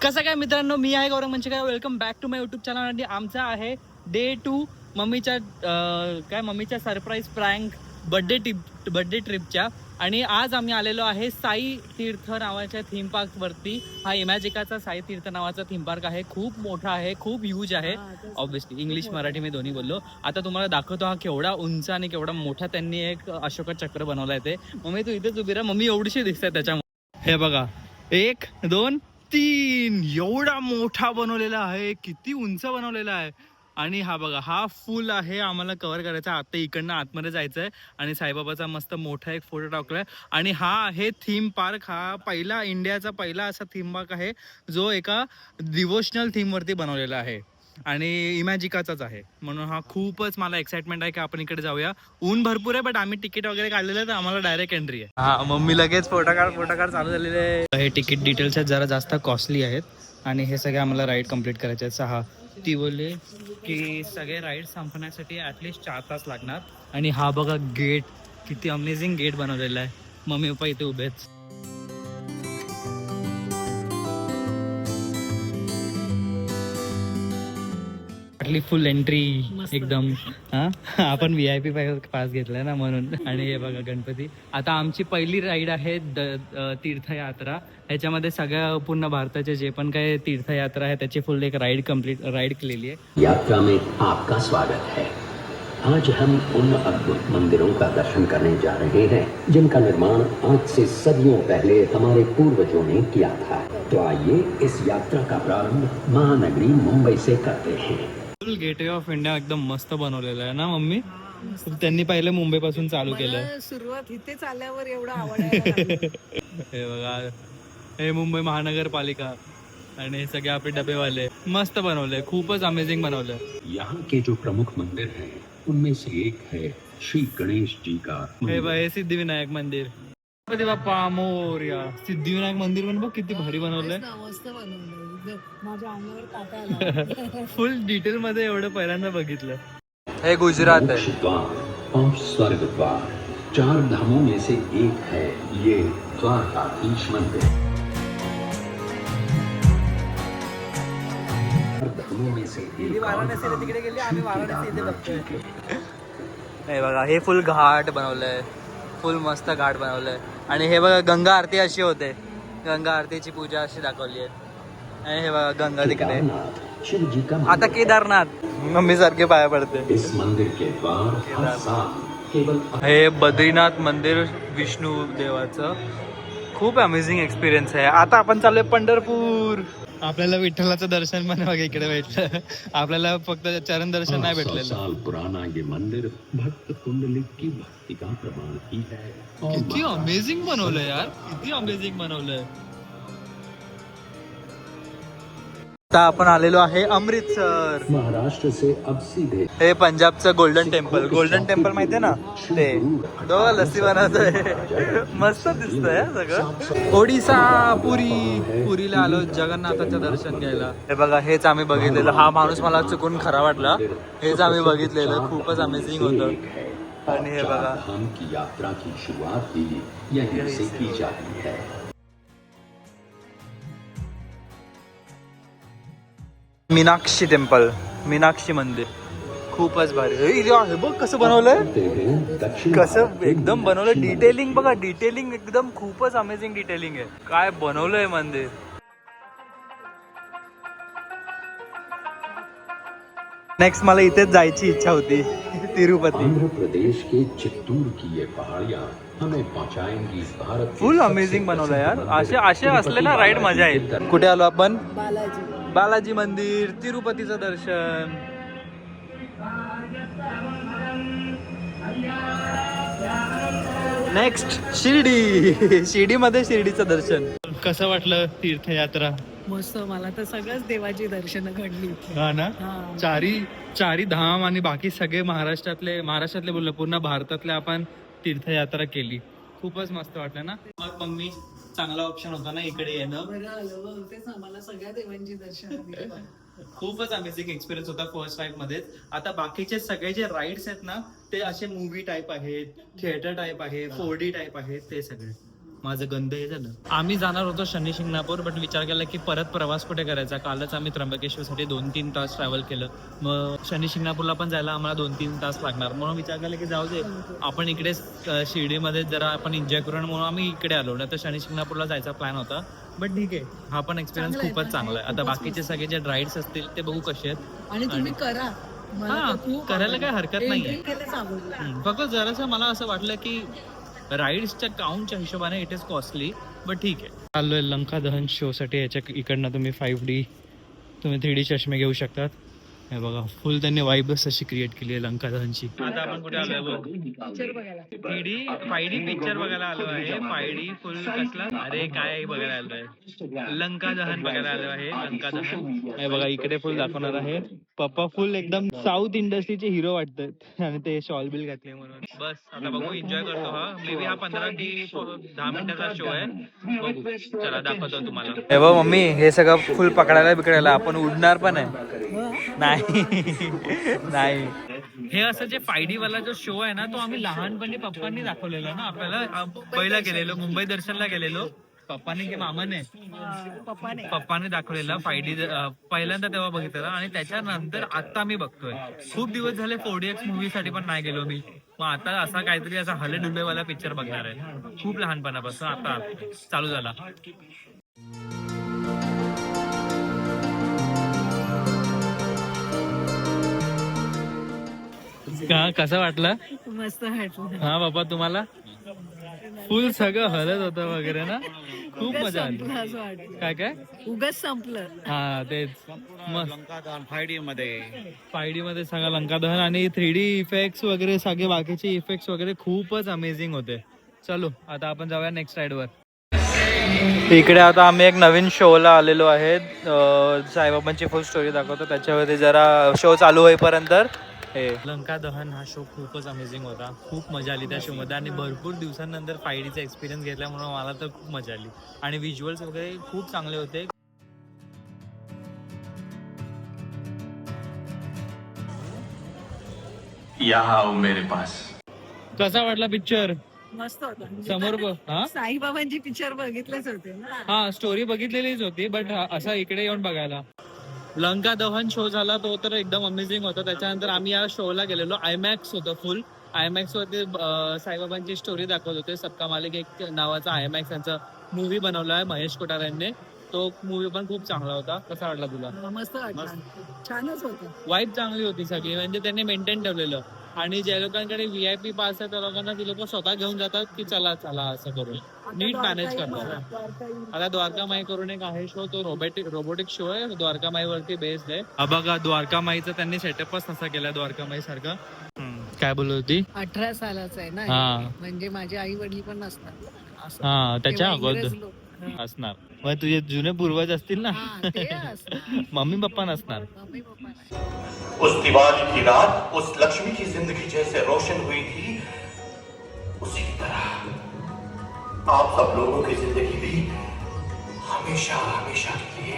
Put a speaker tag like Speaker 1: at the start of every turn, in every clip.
Speaker 1: कसं काय मित्रांनो, मी आहे गौरव म्हणजे काय, welcome back to my YouTube channel. आणि आमचा आहे डे 2 मम्मीच्या सरप्राईज प्रँक बर्थडे ट्रिपच्या. आणि आज आम्ही आलेलो आहे साई तीर्थ नावाच्या थीम पार्क वरती. हा इमॅजिकाचा साई तीर्थ नावाचा थीम पार्क आहे. खूप मोठा आहे, खूप ह्यूज आहे. ऑब्विसली इंग्लिश मराठी मी दोन्ही बोललो. आता तुम्हाला दाखवतो हा केवढा उंच आणि केवढा मोठा त्यांनी एक अशोक चक्र बनवलाय. ते मम्मी तू इथेच उभी राहा, मम्मी एवढीशी दिसते त्याच्यामध्ये. हे बघा, 1 2 3 एवढा मोठा बनवलेला आहे, किती उंच बनवलेला आहे. आणि हा बघा, हा फुल आहे, आम्हाला कव्हर करायचा. आता इकडनं आतमध्ये जायचंय आणि साईबाबाचा मस्त मोठा एक फोटो टाकलाय. आणि हा आहे थीम पार्क. हा इंडियाचा पहिला असा थीम पार्क आहे जो एका डिवोशनल थीम वरती बनवलेला आहे आणि इमॅजिकाचाच आहे. म्हणून हा खूपच मला एक्साइटमेंट आहे की आपण इकडे जाऊया. ऊन भरपूर आहे, बट आम्ही तिकीट वगैरे काढलेलं आहे, तर आम्हाला डायरेक्ट एंट्री आहे. हा, मम्मी लगेच फोटो काढ चालू झालेले आहे. हे तिकीट डिटेल्स जरा जास्त कॉस्टली आहेत आणि हे सगळे आम्हाला राईड कम्प्लीट करायचे आहेत. 6 ती बोलले की सगळे राईड संपण्यासाठी ॲटलिस्ट 4 तास लागणार. आणि हा बघा गेट, किती अमेझिंग गेट बनवलेला आहे. मम्मी पप्पा इथे उभेच. फुल एंट्री एकदम. हा, आपण VIP पास घेतलाय ना म्हणून. आणि हे बघा गणपती. आता आमची पहिली राईड आहे तीर्थयात्रा. ह्याच्यामध्ये सगळ्या पूर्ण भारताचे जे पण काही तीर्थयात्रा आहे त्याची फुल एक राईड केलेली आहे.
Speaker 2: यात्रा में आपका स्वागत है. आज हम उन अद्भुत मंदिरों का दर्शन करने जा रहे हैं जिनका निर्माण आज से सदियों पहले हमारे पूर्वजों ने किया था. तो आइए इस यात्रा का प्रारंभ महानगरी मुंबई से करते हैं.
Speaker 1: फुल गेटवे ऑफ इंडिया एकदम मस्त बनवलेलं आहे ना मम्मी. त्यांनी पहिले मुंबई पासून चालू केलं.
Speaker 3: सुरुवात इथेच आल्यावर एवढं आवडायला.
Speaker 1: हे बघा, हे मुंबई महानगरपालिका आणि हे सगळे आपले डबेवाले मस्त बनवले, खूपच अमेझिंग बनवलं.
Speaker 2: यहाँ के जो प्रमुख मंदिर हैं उनमें से एक है श्री गणेश जी का.
Speaker 1: हे बघ, हे सिद्धिविनायक मंदिर. गणपती बाप्पा मोरया. सिद्धिविनायक मंदिर पण बघ किती भारी बनवलंय.
Speaker 3: मस्त बनवलंय, माझ्या अंगावर काटा आला.
Speaker 1: फुल डिटेल मध्ये एवढं पहिल्यांदा बघितलं. हे गुजरात आहे.
Speaker 2: द्वार और स्वर्ग द्वार 4 धामों में से एक है ये द्वारकाधीश मंदिर. धामों में से एक
Speaker 1: वाराणसी तिकडे गेली, आम्ही वाराणसी इथे बघतोय. हे बघा, हे फुल घाट बनवलंय, फुल मस्त घाट बनवलंय. आणि हे बघा, गंगा आरती अशी होते, गंगा आरतीची पूजा अशी दाखवली आहे. आणि हे बघा गंगा तिकडे.
Speaker 2: शिव जी का.
Speaker 1: आता केदारनाथ मम्मी सारखे पाया पडते.
Speaker 2: इस मंदिर के द्वार हर साल केवल.
Speaker 1: हे बद्रीनाथ मंदिर विष्णू देवाचं. खूप अमेझिंग एक्सपिरियन्स आहे. आता आपण चाललोय पंढरपूर. आपल्याला विठ्ठलाचं दर्शन पण बघा इकडे भेटलं. आपल्याला फक्त चरण दर्शन नाही भेटलेलं.
Speaker 2: साल पुराना ये मंदिर भक्त कुंडली की भक्ति का प्रमाण ही है.
Speaker 1: किती अमेझिंग बनवलंय यार, किती अमेझिंग बनवलंय. आता आपण आलेलो आहे अमृतसर.
Speaker 2: महाराष्ट्र से अब सीधे.
Speaker 1: हे पंजाबचं गोल्डन टेम्पल माहितीये ना, ते दोघं लस्सी बनवतोय. मस्त दिसतंय सगळं. ओडिसा पुरीला आलो जगन्नाथाचं दर्शन घ्यायला. हे बघा, हेच आम्ही बघितलेलं. हा माणूस मला चुकून खरा वाटला. हेच आम्ही बघितलेलं, खूपच अमेझिंग होतं. आणि हे बघा,
Speaker 2: धाम की यात्रा की शुरुआत भी यहीं से की जाती है. मीनाक्षी मंदिर
Speaker 1: खूपच भारी. हे बघ कसं बनवलंय, कसं एकदम बनवलंय. डिटेलिंग बघा, डिटेलिंग एकदम खूपच अमेझिंग डिटेलिंग आहे. काय बनवलंय मंदिर. नेक्स्ट मला इथेच जायची इच्छा होती, तिरुपती.
Speaker 2: आंध्र प्रदेश के चित्तूर की ये पहाड़ियां हमें पहुंचाएंगी भारत.
Speaker 1: फुल अमेझिंग बनवलंय यार. असे असले ना राईड मजा येईल. कुठे आलो आपण? बालाजी मंदिर, तिरुपतीचं दर्शन. नेक्स्ट शिर्डीमध्ये शिर्डीचं दर्शन. कसं वाटलं तीर्थयात्रा?
Speaker 3: मस्त. मला तर सगळ्याच देवाची दर्शनं घडली.
Speaker 1: हा ना. चारी धाम आणि बाकी सगळे महाराष्ट्रातले बोललो, पूर्ण भारतातले आपण तीर्थयात्रा केली. खूपच मस्त वाटलं ना. मग मी चांगला ऑप्शन होता ना इकडे येणं.
Speaker 3: तेच आम्हाला सगळ्या देवांची दर्शन.
Speaker 1: खूपच अमेझिंग एक्सपिरियन्स होता फर्स्ट राईड मध्ये. आता बाकीचे सगळे जे राईड्स आहेत ना, ते असे मूवी टाईप आहेत, थिएटर टाईप आहे, 4D टाईप आहेत, ते सगळे माझं गंध हे झालं. आम्ही जाणार होतो शनी शिंगणापूर, बट विचार केला की परत प्रवास कुठे करायचा. कालच आम्ही त्र्यंबकेश्वरसाठी 2-3 तास ट्रॅव्हल केलं, मग शनी शिंगणापूरला पण जायला आम्हाला 2-3 तास लागणार, म्हणून विचार केला की जाऊ दे आपण इकडे शिर्डीमध्ये जरा आपण एन्जॉय करू, म्हणून आम्ही इकडे आलो. नाही तर शनी शिंगणापूरला जायचा प्लॅन होता, बट ठीक आहे, हा पण एक्सपिरियन्स
Speaker 3: चांगला आहे
Speaker 1: खूपच
Speaker 3: ना?
Speaker 1: चांगला आहे. आता
Speaker 3: खूपच
Speaker 1: बाकीचे सगळे जे राईड्स असतील ते बघू कसे आहेत.
Speaker 3: आणि तुम्ही करा. मला
Speaker 1: हा,
Speaker 3: तर खूप
Speaker 1: करायला
Speaker 3: आवडलं.
Speaker 1: काही हरकत नाहीये.
Speaker 3: Entry केलंच आवडलं.
Speaker 1: फक्त जरासं मला असं वाटलं की राईड्सच्या काउंटच्या हिशोबाने इट इज कॉस्टली, बट ठीक आहे. चाललोय लंका दहन शो साठी. याच्या इकडनं तुम्ही 5D तुम्ही 3D चष्मे घेऊ शकतात. हे बघा, फुल त्यांनी वाईबच अशी क्रिएट केली आहे लंका दहनची. आता आपण कुठे आलोय बघ,
Speaker 3: Picture बघायला.
Speaker 1: 5D पिक्चर बघायला आलो आहे. 5D फुल कसला, अरे काय बघायला आलोय, लंका दहन बघायला आलो आहे. लंका दहन हे बघा, इकडे फुल दाखवणार आहे. पप्पा फुल एकदम साऊथ इंडस्ट्रीचे हिरो वाटतात आणि ते शॉल बिल घातले म्हणून. बस आता बघू, एन्जॉय करतो. हा मे बी हा 15 की 10 मिनिटाचा शो आहे. बघू, चला दाखवतो तुम्हाला. हे बघ मम्मी, हे सगळं फुल पकडायला बिकडायला आपण उडणार पण आहे. नाही नाही, हे असं जे 5D वाला जो शो आहे ना, तो आम्ही लहानपणी पप्पांनी दाखवलेला ना आपल्याला. पहिला गेलेलो, मुंबई दर्शनला गेलेलो पप्पाने की मामाने, पप्पाने दाखवलेला 5D पहिल्यांदा तेव्हा बघितलेला. आणि त्याच्यानंतर आता मी बघतोय. खूप दिवस झाले 4DX मूवी साठी पण नाही गेलो मी, मग आता असा काहीतरी असा हले डुबेवाला पिक्चर बघणार आहे. खूप लहानपणापासून आता चालू झाला. कसं वाटलं?
Speaker 3: मस्त वाटलं.
Speaker 1: हा बाबा, तुम्हाला? फुल सगळं हलत होतं वगैरे ना, खूप मजा आली.
Speaker 3: संपलं असं वाटलं.
Speaker 1: काय काय
Speaker 3: उगाच संपलं.
Speaker 1: हा तेच मस्त.
Speaker 4: लंका दहन 5D मध्ये
Speaker 1: 5D मध्ये सगळं लंका दहन आणि 3D इफेक्ट्स वगैरे सगळे बाकीचे इफेक्ट्स वगैरे खूपच अमेझिंग होते. चलो आता आपण जाऊया नेक्स्ट राईड वर. इकडे आता आम्ही एक नवीन शोला आलेलो आहे. साईबाबांची फुल स्टोरी दाखवतो. त्याच्यावरती जरा शो चालू होईपर्यंत हे लंका दहन हा शो खूपच अमेझिंग होता. खूप मजा आली त्या शो मध्ये आणि भरपूर दिवसांनंतर 5Dचा एक्सपिरियन्स घेतल्यामुळे मला तर खूप मजा आली. आणि व्हिज्युअल्स वगैरे खूप चांगले होते.
Speaker 5: यहाँ आओ मेरे पास.
Speaker 1: कसा वाटला पिक्चर?
Speaker 3: मस्त होता.
Speaker 1: समोर बघ. हा
Speaker 3: साईबाबांची पिक्चर बघितलेच होते ना.
Speaker 1: हा, स्टोरी बघितलेलीच होती, बट असं इकडे येऊन बघायला. लंका दहन शो झाला तो तर एकदम अमेझिंग होता. त्याच्यानंतर आम्ही या शोला गेलेलो. आयमॅक्स होतं फुल. आयमॅक्स वरती साईबाबांची स्टोरी दाखवत होते. सबका मालिक एक नावाचा आयमॅक्स यांचा मूवी बनवला आहे महेश कोठारे यांनी. तो मूवी पण खूप चांगला होता. कसा वाटला तुला?
Speaker 3: मस्त वाटलं. छानच होतं.
Speaker 1: वाईब चांगली होती सगळी, म्हणजे त्यांनी मेंटेन ठेवलेलं. आणि ज्या लोकांकडे VIP पास आहे त्या लोकांना ती लोक स्वतः घेऊन जातात की चला चला असं करून नीट मॅनेज करतात. आता द्वारकामाई करून एक आहे शो, तो रोबोटिक शो आहे. द्वारकामाई वरती बेस्ड आहे. बघा, द्वारकामाईचा त्यांनी सेटअपच नसा केला द्वारकामाई सारखा. काय बोलत होती?
Speaker 3: 18 सालाचा आहे ना.
Speaker 1: हा.
Speaker 3: म्हणजे माझे आई वडील पण नसतात असं.
Speaker 1: हा, त्याच्या
Speaker 3: तेव्हा इंग्रज
Speaker 1: अगोदर
Speaker 3: लोक-
Speaker 1: असणार. मग तुझे जुने पूर्वज असतील ना.
Speaker 3: हा, ते असतात.
Speaker 1: मम्मी पप्पा नसणार.
Speaker 3: मम्मी पप्पा नाही.
Speaker 5: उस दिवाली की रात उस लक्ष्मी की जिंदगी जैसे रोशन हुई थी, उसी की तरह आप सब लोगों की जिंदगी भी हमेशा हमेशा के लिए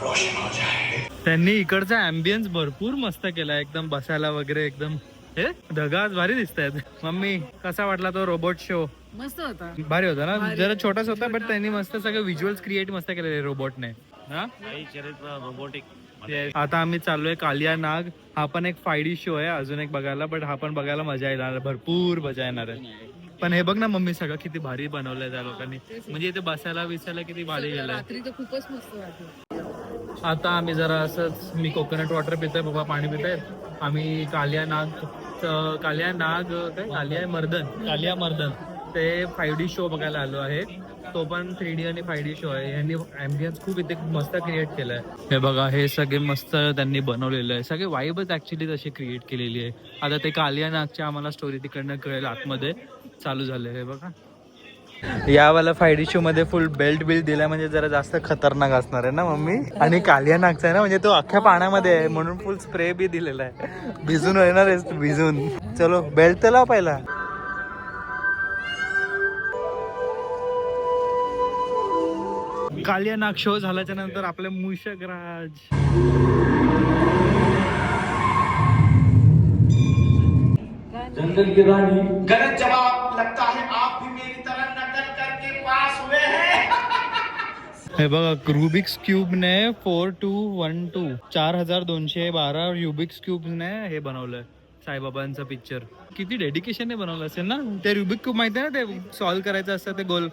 Speaker 5: रोशन हो जाए.
Speaker 1: त्यांनी इकडचा अँबियन्स भरपूर मस्त केला. एकदम बसायला वगैरे एकदम हे ढगाच भारी दिसत आहेत. मम्मी, कसा वाटला तो रोबोट शो?
Speaker 3: मस्त होता.
Speaker 1: भारी होता ना.
Speaker 3: भारी.
Speaker 1: जरा छोटाच होता, बट त्यांनी मस्त सगळं व्हिज्युअल्स क्रिएट मस्त केलेले रोबोटने. हा,
Speaker 4: रोबोटिक.
Speaker 1: आता आम्ही चाललोय कालिया नाग. हा पण एक 5D शो आहे अजून एक बघायला, बट हा पण बघायला मजा येणार, भरपूर मजा येणार आहे. पण हे बघ ना मम्मी, सगळं किती भारी बनवलंय त्या लोकांनी. म्हणजे इथे बसायला बिसायला किती भारी गेलंय.
Speaker 3: रात्री तर खूपच मस्त वाटलं.
Speaker 1: आता आम्ही जरा असंच, मी कोकोनट वॉटर पितोय, पप्पा पाणी पिताय. आम्ही कालिया मर्दन ते 5D शो बघायला आलो आहे. तो पण 3D आणि 5D शो आहे. यांनी ॲम्बियन्स खूप इथे मस्त क्रिएट केलाय. हे बघा, हे सगळे मस्त त्यांनी बनवलेलं आहे. सगळे वाईबच ऍक्च्युली तशी क्रिएट केलेली आहे. आता ते कालिया नागच्या आम्हाला स्टोरी तिकडनं कळेल, आतमध्ये चालू झाले. हे बघा, यावाला 5D शो मध्ये फुल बेल्ट बिल्ट दिलाय, म्हणजे जरा जास्त खतरनाक असणार आहे ना मम्मी. आणि कालिया नागचा आहे ना, म्हणजे तो अख्ख्या पाण्यामध्ये आहे म्हणून फुल स्प्रे बी दिलेला आहे. भिजून येणार आहेस तू, भिजून. चलो बेल्ट तर लाव पहिला. कालिया नाग शो झाल्याच्या नंतर आपले मूषक राज.
Speaker 5: गलत जवाब. लगता है आप भी मेरी तरह नकल कर
Speaker 1: हे बघा रुबिक्स क्यूबने 4212 4212 रुबिक्स क्यूबने हे बनवलंय साईबाबांचं पिक्चर. किती डेडिकेशनने बनवलं असेल ना. ते रुबिक क्यूब माहिती आहे ना, ते सॉल्व्ह करायचं असतं ते गोल,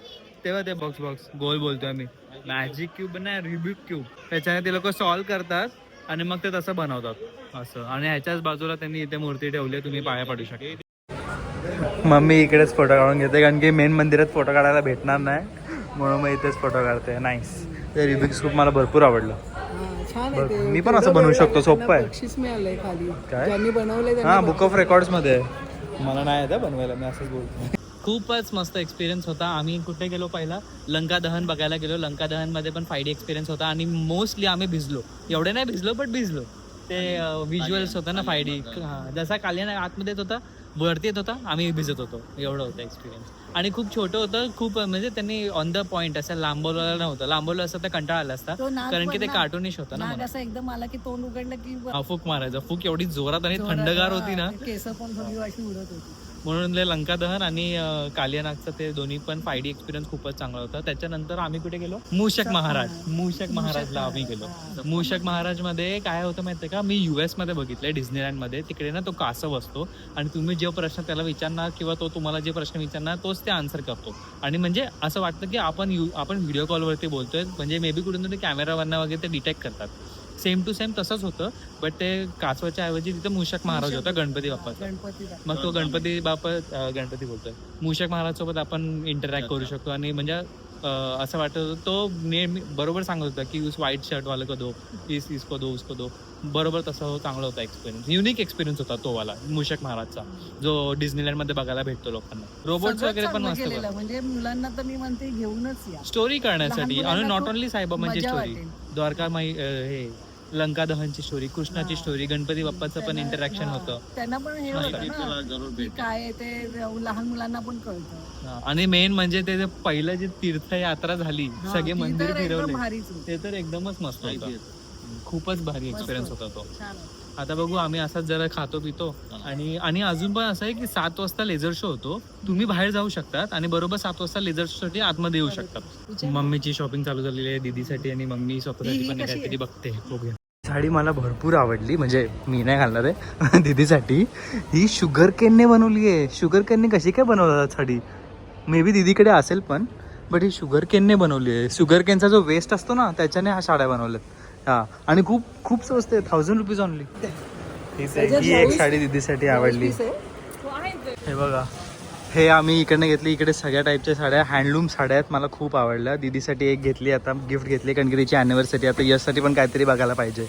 Speaker 1: तेव्हा ते बॉक्स गोल बोलतोय मी. मॅजिक क्यूब नाही, रुबिक क्यूब. त्याच्याने ते लोक सॉल्व्ह करतात आणि मग ते तसं बनवतात असं. आणि ह्याच्याच बाजूला त्यांनी इथे मूर्ती ठेवली, तुम्ही पाया पडू शकता. मम्मी इकडेच फोटो काढून घेते कारण की मेन मंदिरात फोटो काढायला भेटणार नाही, म्हणून मग इथेच फोटो काढते. नाईस. ते रुबिक्स क्यूब मला भरपूर आवडलं.
Speaker 3: छान आहे ते.
Speaker 1: मी पण असं बनवू शकतो, सोपं आहे.
Speaker 3: बक्षीस मिळालंय खाली
Speaker 1: काय?
Speaker 3: ज्यांनी बनवलंय
Speaker 1: हा, बुक ऑफ रेकॉर्ड्स मध्ये. मला नाही येतं बनवायला, मी असंच बोलतो. खूपच मस्त एक्सपिरियन्स होता. आम्ही कुठे गेलो पहिला, लंका दहन बघायला गेलो. लंका दहनमध्ये पण 5D एक्सपिरियन्स होता आणि मोस्टली आम्ही भिजलो. एवढे नाही भिजलो बट भिजलो. ते व्हिज्युअल्स होता ना 5D. जसा काल्यान आतमध्ये येत होता, वरती येत होता, आम्ही भिजत होतो. एवढं होतं एक्सपिरियन्स. आणि खूप छोटं होतं, खूप म्हणजे त्यांनी ऑन द पॉईंट असं लांबवलेलं नव्हतं. लांबवलं असतं तर कंटाळा आला असता,
Speaker 3: तो नाग
Speaker 1: कारण की
Speaker 3: पण
Speaker 1: ते
Speaker 3: ना,
Speaker 1: कार्टूनिश होतं ना.
Speaker 3: नाग असं एकदम आला की तोंड उघडलं की
Speaker 1: फूक मारायचं. फूक एवढी जोरात आणि थंडगार होती ना,
Speaker 3: केस पण थोडी अशी उडत होती.
Speaker 1: म्हणून ते लंका दहन आणि कालियानागचं ते दोन्ही पण 5D एक्सपिरियन्स खूपच चांगला होता. त्याच्यानंतर आम्ही कुठे गेलो, मूषक महाराजला आम्ही गेलो. मूषक महाराज मध्ये काय होतं माहितीये का, मी US मध्ये बघितलंय डिझनीलँड मध्ये. तिकडे ना तो कासव असतो आणि तुम्ही जे प्रश्न त्याला विचारणार किंवा तो तुम्हाला जे प्रश्न विचारणार तोच ते आन्सर करतो. आणि म्हणजे असं वाटतं की आपण व्हिडिओ कॉलवरती बोलतोय, म्हणजे मे बी कुठून तरी कॅमेरावरनं वगैरे ते डिटेक्ट करतात. सेम टू सेम तसंच होतं, बट ते कासवाच्या ऐवजी तिथे मूषक महाराज होता, गणपती बाप्पाचा. मग तो गणपती बोलतोय, मूषक महाराज सोबत आपण इंटरॅक्ट करू शकतो. आणि म्हणजे असं वाटत होतं, तो नेहमी बरोबर सांगत होता की उस व्हाईट शर्ट वाला को दो, इसको दो, उसको दो. बरोबर तसं चांगला होता एक्सपिरियन्स. युनिक एक्सपिरियन्स होता तो वाला मूषक महाराजचा, जो डिझनीलँड मध्ये बघायला भेटतो लोकांना. रोबोट्स वगैरे पण मस्त,
Speaker 3: म्हणजे मुलांना तर मी म्हणते घेऊनच या
Speaker 1: स्टोरी करण्यासाठी. आणि नॉट
Speaker 3: खूप
Speaker 1: ओनली साईबाबांची
Speaker 3: मजा
Speaker 1: स्टोरी,
Speaker 3: वाटेल.
Speaker 1: द्वारका हे लंका दहनची स्टोरी, कृष्णाची स्टोरी, गणपती बाप्पाचं पण इंटरॅक्शन होतं.
Speaker 3: त्यांना पण हे होतं ना की काय आहे ते लहान मुलांना पण कळतं.
Speaker 1: आणि मेन म्हणजे ते जे पहिलं जे तीर्थयात्रा झाली, सगळे
Speaker 3: ती
Speaker 1: मंदिर
Speaker 3: तर एकदम
Speaker 1: फिरवले,
Speaker 3: भारीच होती.
Speaker 1: ते तर एकदमच मस्त होतं. खूपच भारी एक्सपिरियन्स होता तो.
Speaker 3: छान होतं.
Speaker 1: आता बघू, आम्ही असाच जरा खातो पितो. आणि अजून पण असं आहे की 7 वाजता लेझर शो होतो. तुम्ही बाहेर जाऊ शकतात आणि बरोबर 7 वाजता लेझर शो साठी आतमध्ये येऊ शकतात. मम्मीची शॉपिंग चालू झालेली आहे दीदीसाठी, आणि मम्मी स्वतःसाठी पण काहीतरी बघते. बघूया. साडी मला भरपूर आवडली, म्हणजे मी नाही घालणार आहे दीदीसाठी. ही शुगर केनने बनवली आहे. शुगर केनने कशी काय बनवतात साडी, मे बी दीदीकडे असेल पण, बट ही शुगर केनने बनवली आहे. शुगर केनचा जो वेस्ट असतो ना, त्याच्याने ह्या साड्या बनवल्यात. हा, आणि खूप खूप स्वस्त आहे, 1000 रुपीज ऑनली. ही एक साडी दीदीसाठी आवडली. हे बघा, हे आम्ही इकडनं घेतली. इकडे सगळ्या टाईपच्या साड्या, हँडलूम साड्या आहेत, मला खूप आवडल्या. दीदीसाठी एक घेतली, आता गिफ्ट घेतली कारण की तिची अॅनिव्हर्सरी. आता यशसाठी पण काहीतरी बघायला पाहिजे.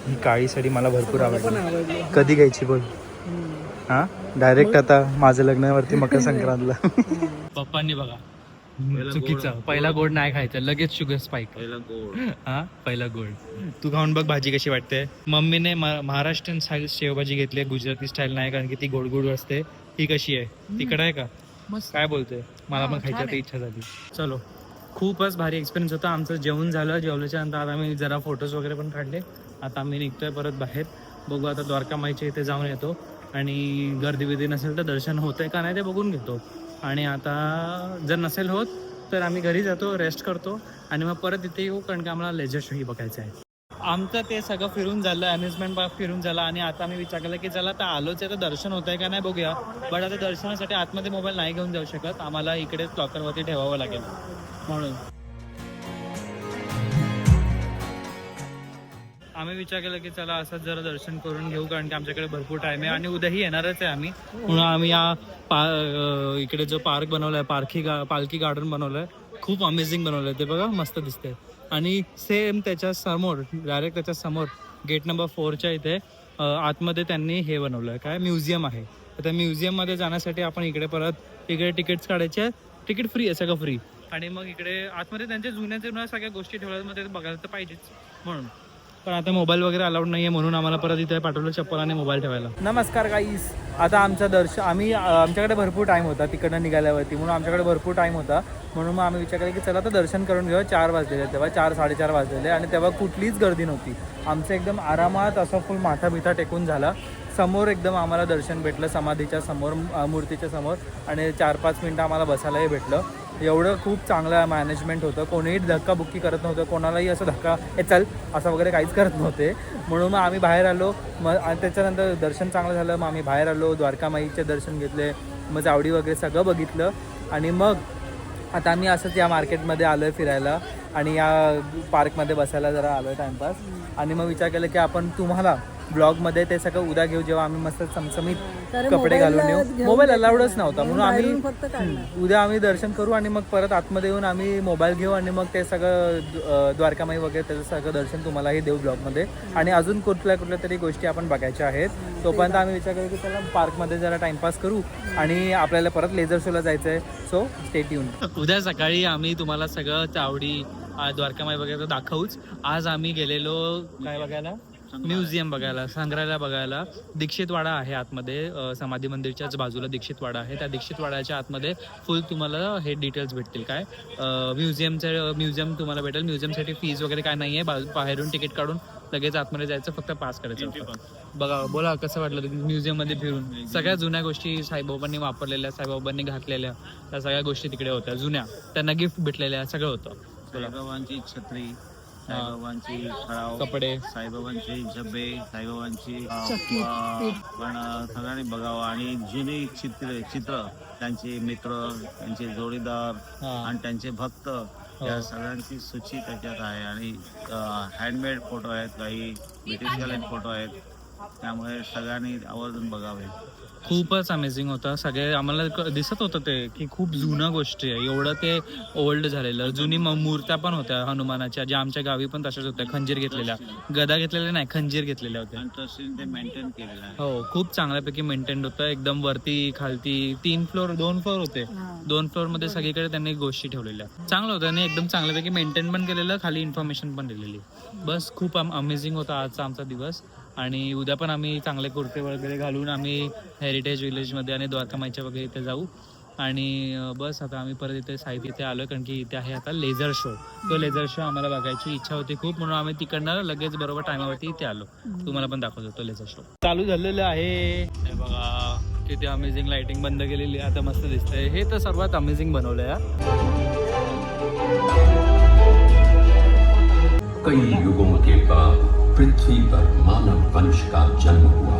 Speaker 1: ही काळी साडी मला भरपूर आवडली. कधी घ्यायची बोल? हा, डायरेक्ट आता माझं लग्नावरती मकर संक्रांतला. पप्पांनी बघा, चुकीचं, पहिला गोड नाही खायचं, लगेच शुगर स्पाइक. पहिला गोड. तू खाऊन बघ भाजी कशी वाटते. मम्मीने महाराष्ट्रीयन स्टाईल शेवभाजी घेतली, गुजराती स्टाईल नाही कारण की ती गोड गोड असते. ही कशी आहे, तिकडे आहे का, काय बोलते, मला पण खायची इच्छा झाली. चलो, खूपच भारी एक्सपिरियन्स होता. आमचं जेवण झालं, जेवल्याच्या नंतर आता आम्ही जरा फोटोज वगैरे पण काढले. आता आम्ही निघतोय परत बाहेर. बघू आता द्वारका माईच्या इथे जाऊन येतो, आणि गर्दी बिर्दी नसेल तर दर्शन होतंय का नाही ते बघून घेतो. आणि आता जर नसेल होत तर आम्ही घरी जातो, रेस्ट करतो, आणि मग परत इथे येऊ कारण की आम्हाला लेजर शो ही बघायचं आहे. आमचं ते सगळं फिरून झालं, अम्युजमेंट पार्क फिरून झालं, आणि आता आम्ही विचार केला की चला आता आलोच आहे तर दर्शन होतंय का नाही बघूया. बट आता दर्शनासाठी आतमध्ये मोबाईल नाही घेऊन जाऊ शकत, आम्हाला इकडेच लॉकरवरती ठेवावं लागेल. म्हणून आम्ही विचार केला की चला असंच जरा दर्शन करून घेऊ कारण की आमच्याकडे भरपूर टाइम आहे आणि उद्याही येणारच आहे आम्ही. म्हणून आम्ही या इकडे जो पार्क बनवलाय, पालखी गार्डन बनवलंय, खूप अमेझिंग बनवलंय ते. बघा मस्त दिसते. आणि सेम त्याच्या समोर, डायरेक्ट त्याच्या समोर गेट नंबर 4च्या इथे आतमध्ये त्यांनी हे बनवलंय, काय म्युझियम आहे. तर त्या म्युझियममध्ये जाण्यासाठी आपण इकडे तिकीट्स काढायचे. तिकीट फ्री आहे, सगळं फ्री. आणि मग इकडे आतमध्ये त्यांच्या जुन्या सगळ्या गोष्टी ठेवल्या, मध्ये बघायला तर पाहिजेच म्हणून. पण आता मोबाईल वगैरे अलाउड नाही आहे, म्हणून आम्हाला परत इथे पाठवलं चप्पल आणि मोबाईल ठेवायला. नमस्कार गाईस, आता आमचं आमच्याकडे भरपूर टाईम होता तिकडनं निघाल्यावरती, म्हणून आमच्याकडे भरपूर टाईम होता. म्हणून मग आम्ही विचार केला की चला तर दर्शन करून घेऊया. 4 वाजलेले, तेव्हा 4-4:30 वाजलेले, आणि तेव्हा कुठलीच गर्दी नव्हती. आमचं एकदम आरामात असं फुल माथा बिथा टेकून झाला. समोर एकदम आम्हाला दर्शन भेटलं, समाधीच्या समोर, मूर्तीच्या समोर, आणि 4-5 मिनटं आम्हाला बसायलाही भेटलं. एवढं खूप चांगलं मॅनेजमेंट होतं, कोणीही धक्काबुक्की करत नव्हतं, कोणालाही असं धक्का हे चल असं वगैरे काहीच करत नव्हते. म्हणून मग आम्ही बाहेर आलो, मग आणि त्याच्यानंतर दर्शन चांगलं झालं. मग आम्ही बाहेर आलो, द्वारकामाईचे दर्शन घेतले, मग चावडी वगैरे सगळं बघितलं. आणि मग आता आम्ही असंच या मार्केटमध्ये आलो आहे फिरायला आणि या पार्कमध्ये बसायला जरा आलो आहे टाईमपास. आणि मग विचार केला की आपण तुम्हाला ब्लॉगमध्ये ते सगळं उद्या घेऊ, जेव्हा आम्ही मस्त चमचमीत कपडे घालून येऊ. मोबाईल अलाउडच नव्हता म्हणून आम्ही उद्या आम्ही दर्शन करू आणि मग परत आतमध्ये येऊन आम्ही मोबाईल घेऊ आणि मग ते सगळं द्वारकामाई वगैरे त्याचं सगळं दर्शन तुम्हालाही देऊ ब्लॉगमध्ये. आणि अजून कुठल्या तरी गोष्टी आपण बघायच्या आहेत. तोपर्यंत आम्ही विचार करू की चला पार्कमध्ये जरा टाइमपास करू आणि आपल्याला परत लेझर शोला जायचं आहे. So stay tune. उद्या सकाळी आम्ही तुम्हाला सगळं चावडी द्वारकामाई वगैरे दाखवूच. आज आम्ही गेलेलो काय बघायला, म्युझियम बघायला, संग्रहालय बघायला. दीक्षितवाडा आहे आतमध्ये, समाधी मंदिरच्याच बाजूला दीक्षितवाडा आहे. त्या दीक्षितवाड्याच्या आतमध्ये फुल तुम्हाला हे डिटेल्स भेटतील. काय म्युझियम तुम्हाला भेटेल. म्युझियमसाठी फीज वगैरे काय नाही आहे, बाहेरून तिकीट काढून लगेच आतमध्ये जायचं, फक्त पास करायचं. बघा बोला कसं वाटलं म्युझियममध्ये फिरून. सगळ्या जुन्या गोष्टी साईबाबांनी वापरलेल्या, साईबाबांनी घातलेल्या त्या सगळ्या गोष्टी तिकडे होत्या जुन्या, त्यांना गिफ्ट भेटलेल्या, सगळं होतं.
Speaker 4: साईबाबांची छत्री, साईबाबांची खळाव,
Speaker 1: कपडे,
Speaker 4: साईबाबांची जब्बे, साईबाबांची पण सगळ्यांनी बघावं. आणि जुनी चित्र त्यांचे मित्र, त्यांचे जोडीदार आणि त्यांचे भक्त, या सगळ्यांची सूची त्याच्यात आहे. आणि हँडमेड फोटो आहेत, काही ब्रिटिशवाले फोटो आहेत, त्यामुळे सगळ्यांनी आवर्जून बघावे.
Speaker 1: खूपच अमेझिंग होतं. सगळे आम्हाला दिसत होतं ते की खूप जुनं गोष्टी आहे, एवढं ते ओल्ड झालेलं. जुनी मूर्त्या पण होत्या हनुमानाच्या, ज्या आमच्या गावी पण तशाच होत्या, खंजीर घेतलेल्या, गदा घेतलेल्या नाही, खंजीर घेतलेल्या होत्या.
Speaker 4: आणि तसे ते मेंटेन केलेलं आहे.
Speaker 1: हो, खूप चांगल्यापैकी मेंटेन होतं. एकदम वरती खालती 2 फ्लोअर होते. 2 फ्लोअरमध्ये सगळीकडे त्यांनी गोष्टी ठेवलेल्या. चांगलं होतं आणि एकदम चांगल्यापैकी मेंटेन पण केलेलं, खाली इन्फॉर्मेशन पण दिलेली. बस खूप अमेझिंग होता आजचा आमचा दिवस. आणि उद्या पण आम्ही चांगले कुर्ते वगैरे घालून आम्ही हेरिटेज विलेजमध्ये आणि द्वारकामाईच्या वगैरे इथे जाऊ. आणि बस आता आम्ही परत इथे साईड इथे आलो, कारण की इथे आहे आता लेझर शो. तो लेझर शो आम्हाला बघायची इच्छा होती खूप, म्हणून आम्ही तिकडनं लगेच बरोबर टायमावरती इथे आलो. तुम्हाला पण दाखवतो तो लेझर शो. चालू झालेलं आहे. हे बघा किती अमेझिंग लाइटिंग बंद केलेली आहे, आता मस्त दिसतंय. हे तर सर्वात अमेझिंग बनवलंय यार.
Speaker 2: कई युगों के बाद पृथ्वी पर मानव वंश का जन्म हुआ।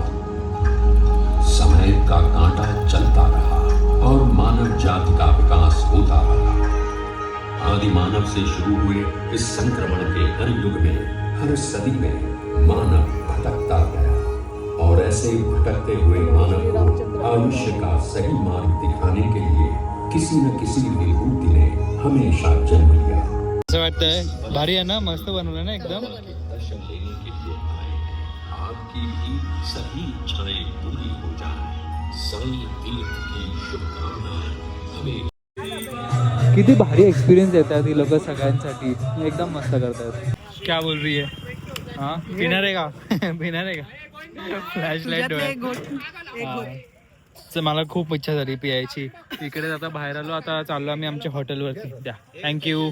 Speaker 2: समय का कांटा चलता रहा और मानव जाति का विकास होता रहा। आदि मानव से शुरू हुए इस संक्रमण के हर युग में, हर सदी में मानव भटकता गया और ऐसे भटकते हुए मानव को आयुष्य का सही मार्ग दिखाने के लिए किसी न किसी विभूति ने हमेशा जन्म लिया।
Speaker 1: असं वाटतंय भारी आहे ना, मस्त बनवलं ना एकदम.
Speaker 2: दर्शन लेने के लिए आए, आपकी भी सभी इच्छाएं पूरी हो जाए। साई तीर्थ की शुभकामनाएं हमें।
Speaker 1: किती भारी एक्सपिरियन्स देतात ही लोक सगळ्यांसाठी, एकदम मस्त करतात. क्या बोल रही है? हाँ पिणार आहे का? पिणार आहे का? फ्लॅश लाईट मला खूप इच्छा झाली पियायची. इकडे आता बाहेर आलो, आता चाललो आम्ही आमच्या हॉटेलवरती. द्या थँक्यू.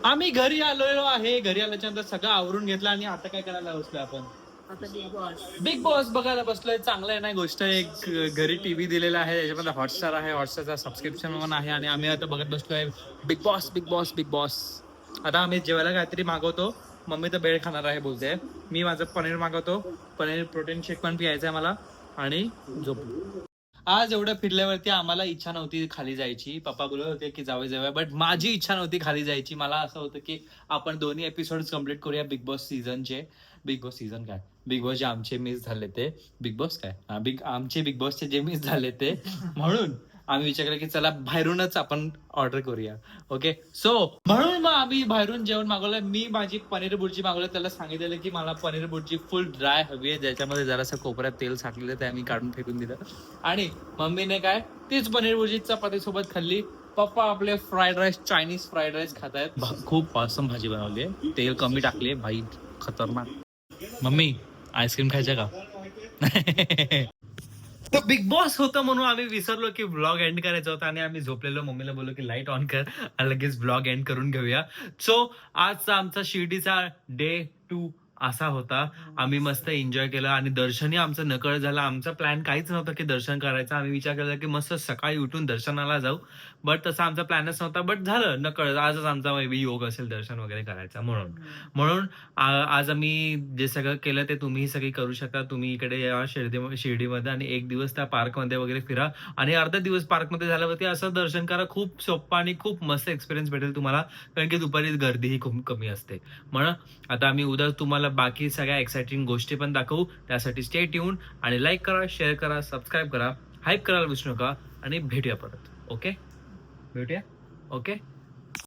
Speaker 1: आम्ही घरी आलेलो आहे. घरी आल्याच्या नंतर सगळं आवरून घेतलं आणि आता काय करायला बसलो आपण? बिग बॉस बघायला बसलोय. चांगलं आहे ना गोष्ट. एक घरी टीव्ही दिलेला आहे, त्याच्यामध्ये हॉटस्टार आहे, हॉटस्टारचा सबस्क्रिप्शन पण आहे आणि आम्ही आता बघत बसलोय big boss big boss big boss. आता आम्ही जेवायला काहीतरी मागवतो. मम्मी तर बेळ खाणार आहे बोलते. मी माझं पनीर मागवतो, पनीर प्रोटीन शेक पण प्यायचं आहे मला आणि झोपू. आज एवढं फिरल्यावरती आम्हाला इच्छा नव्हती खाली जायची. पप्पा बोलत होते की जाऊया, बट माझी इच्छा नव्हती खाली जायची. मला असं होतं की आपण दोन्ही एपिसोड कम्प्लीट करूया बिग बॉस सीझनचे. बिग बॉस सीझन काय, बिग बॉस जे आमचे मिस झाले ते, बिग बॉस काय आमचे बिग बॉसचे जे मिस झाले ते. म्हणून आम्ही विचार केला की चला बाहेरूनच आपण ऑर्डर करूया. ओके, सो म्हणून मग आम्ही बाहेरून जेवण मागवलं. मी माझी पनीर बुर्जी मागवलं. त्याला सांगितलेलं की मला पनीर बुर्जी फुल ड्राय हवी आहे, ज्याच्यामध्ये जरासं कोपऱ्यात तेल साठलेलं, ते आम्ही काढून फेकून दिलं. आणि मम्मीने काय तीच पनीर बुर्जी चपातीसोबत खाल्ली. पप्पा आपले fried rice, Chinese fried rice खात आहेत. खूप ऑसम भाजी बनवली आहे, तेल कमी टाकले भाई, खतरनाक. मम्मी आईस्क्रीम खायचं का? तर बिग बॉस होतं म्हणून आम्ही विसरलो की व्लॉग एंड करायचा होता आणि आम्ही झोपलेलो. मम्मीला बोललो की लाईट ऑन कर आणि लगेच व्लॉग एंड करून घेऊया. सो आजचा आमचा शिर्डीचा डे 2 असा होता. आम्ही मस्त एन्जॉय केलं आणि दर्शनही आमचं नकळ झालं. आमचा प्लॅन काहीच नव्हता की दर्शन करायचं. आम्ही विचार केला की मस्त सकाळी उठून दर्शनाला जाऊ, बट तसा आमचा प्लॅनच नव्हता, बट झालं नकळत. आजच आमचा मे बी योग असेल दर्शन वगैरे करायचा म्हणून आज आम्ही जे सगळं केलं ते तुम्ही सगळी करू शकता. तुम्ही इकडे या शिर्डीमध्ये आणि एक दिवस त्या पार्कमध्ये वगैरे फिरा आणि अर्धा दिवस पार्कमध्ये झाल्यावरती असं दर्शन करा. खूप सोप्पा आणि खूप मस्त एक्सपिरियन्स भेटेल तुम्हाला, कारण की दुपारी गर्दीही खूप कमी असते. म्हणून आता आम्ही उद्या तुम्हाला बाकी सगळ्या एक्साइटिंग गोष्टी पण दाखवू. त्यासाठी स्टे ट्यून आणि लाईक करा, शेअर करा, सबस्क्राईब करा, हाईप करायला विसरू नका आणि भेटूया परत. ओके, भेटूया. ओके.